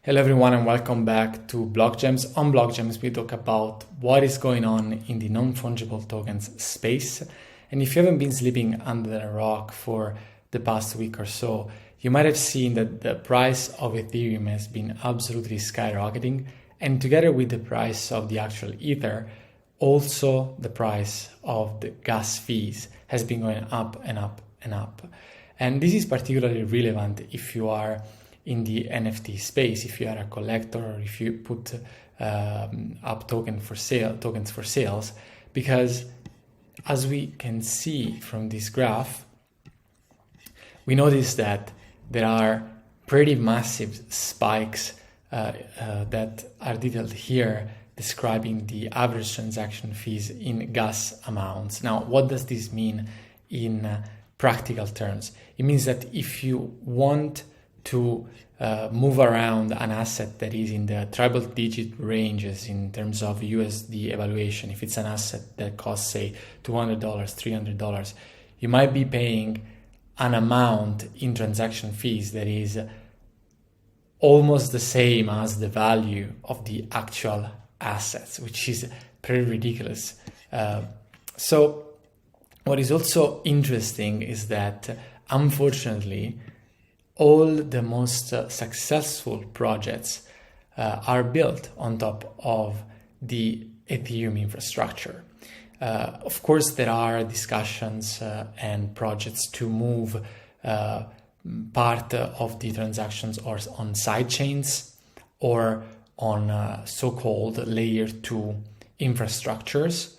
Hello everyone and welcome back to BlockGems. On BlockGems we talk about what is going on in the non-fungible tokens space. And if you haven't been sleeping under a rock for the past week or so, you might have seen that the price of Ethereum has been absolutely skyrocketing, and together with the price of the actual Ether, also the price of the gas fees has been going up and up and up. And this is particularly relevant if you are in the NFT space, if you are a collector, or if you put up tokens for sales, because as we can see from this graph, we notice that there are pretty massive spikes that are detailed here, describing the average transaction fees in gas amounts. Now, what does this mean in practical terms? It means that if you want to move around an asset that is in the triple digit ranges in terms of USD evaluation, if it's an asset that costs, say, $200, $300, you might be paying an amount in transaction fees that is almost the same as the value of the actual assets, which is pretty ridiculous. So what is also interesting is that, unfortunately, all the most successful projects are built on top of the Ethereum infrastructure. Of course, there are discussions and projects to move part of the transactions or on side chains or on so-called layer 2 infrastructures.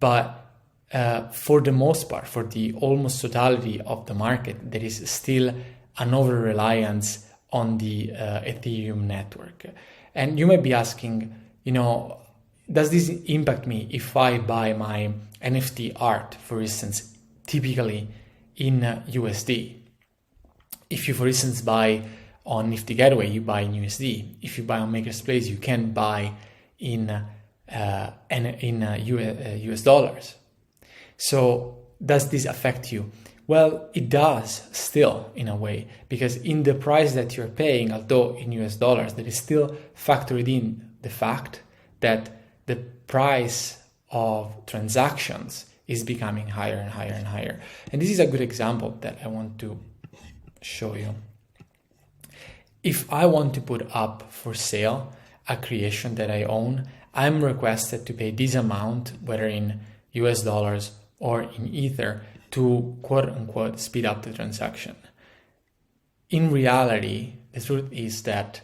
But for the most part, for the almost totality of the market, there is still an over-reliance on the Ethereum network. And you might be asking, does this impact me if I buy my NFT art, for instance, typically in USD? If you, for instance, buy on Nifty Gateway, you buy in USD. If you buy on Maker's Place, you can buy in US dollars. So does this affect you? Well, it does still, in a way, because in the price that you're paying, although in US dollars, there is still factored in the fact that the price of transactions is becoming higher and higher and higher. And this is a good example that I want to show you. If I want to put up for sale a creation that I own, I'm requested to pay this amount, whether in US dollars or in Ether, to quote unquote speed up the transaction. In reality, the truth is that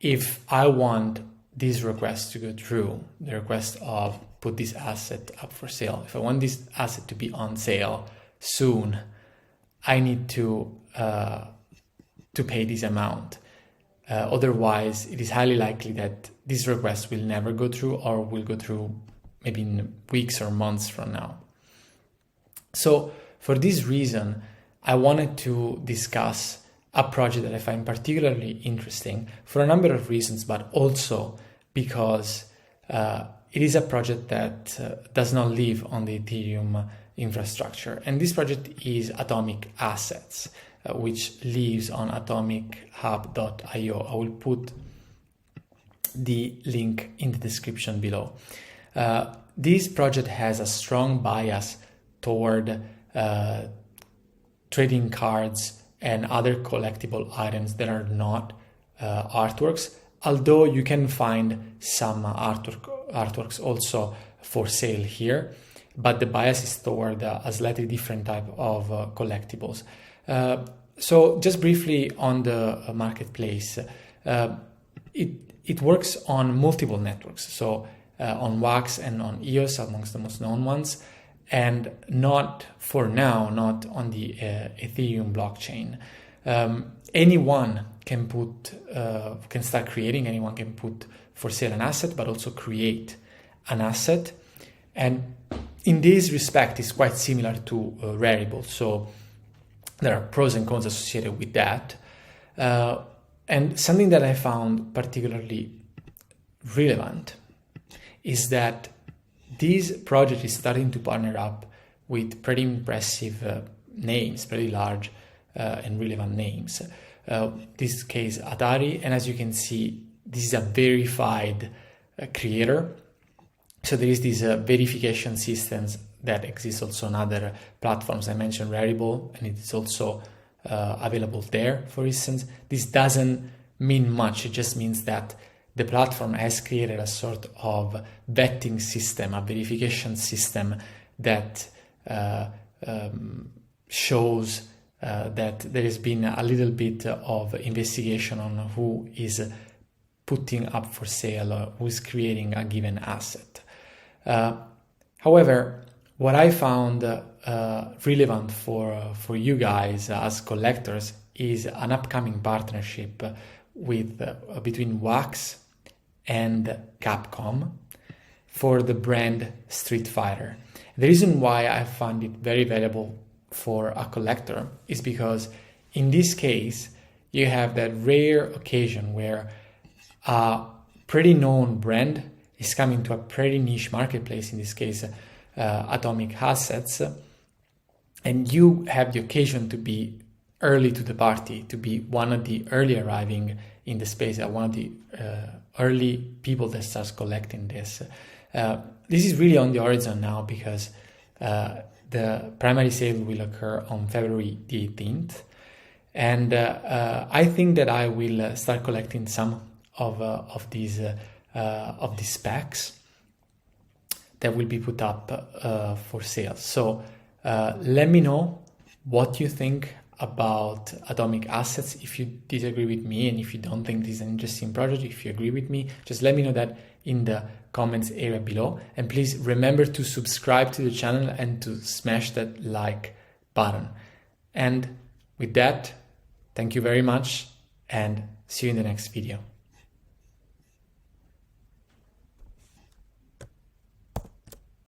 if I want this request to go through, the request of put this asset up for sale, if I want this asset to be on sale soon, I need to pay this amount. Otherwise, it is highly likely that this request will never go through, or will go through maybe in weeks or months from now. So for this reason, I wanted to discuss a project that I find particularly interesting for a number of reasons, but also because it is a project that does not live on the Ethereum infrastructure. And this project is Atomic Assets, which lives on atomichub.io. I will put the link in the description below. This project has a strong bias toward trading cards and other collectible items that are not artworks, although you can find some artworks also for sale here, but the bias is toward a slightly different type of collectibles. So just briefly on the marketplace, it works on multiple networks, so on Wax and on EOS, amongst the most known ones, and not for now, not on the Ethereum blockchain. Anyone can can start creating, anyone can put for sale an asset, but also create an asset. And in this respect, it's quite similar to Rarible. So there are pros and cons associated with that. And something that I found particularly relevant is that this project is starting to partner up with pretty impressive names, pretty large and relevant names. this case Atari, and as you can see, this is a verified creator. So there is these verification systems that exist also on other platforms. I mentioned Rarible, and it is also available there, for instance. This doesn't mean much. It just means that the platform has created a sort of vetting system, a verification system that shows that there has been a little bit of investigation on who is putting up for sale or who is creating a given asset. However, what I found relevant for you guys as collectors is an upcoming partnership with between Wax and Capcom for the brand Street Fighter. The reason why I found it very valuable for a collector is because in this case you have that rare occasion where a pretty known brand is coming to a pretty niche marketplace, in this case Atomic Assets, and you have the occasion to be early to the party, to be one of the early arriving in the space, one of the early people that starts collecting this. This is really on the horizon now because the primary sale will occur on February the 18th. And I think that I will start collecting some of these packs that will be put up for sale. So let me know what you think about Atomic Assets. If you disagree with me and if you don't think this is an interesting project, if you agree with me, just let me know that in the comments area below. And please remember to subscribe to the channel and to smash that like button. And with that, thank you very much and see you in the next video.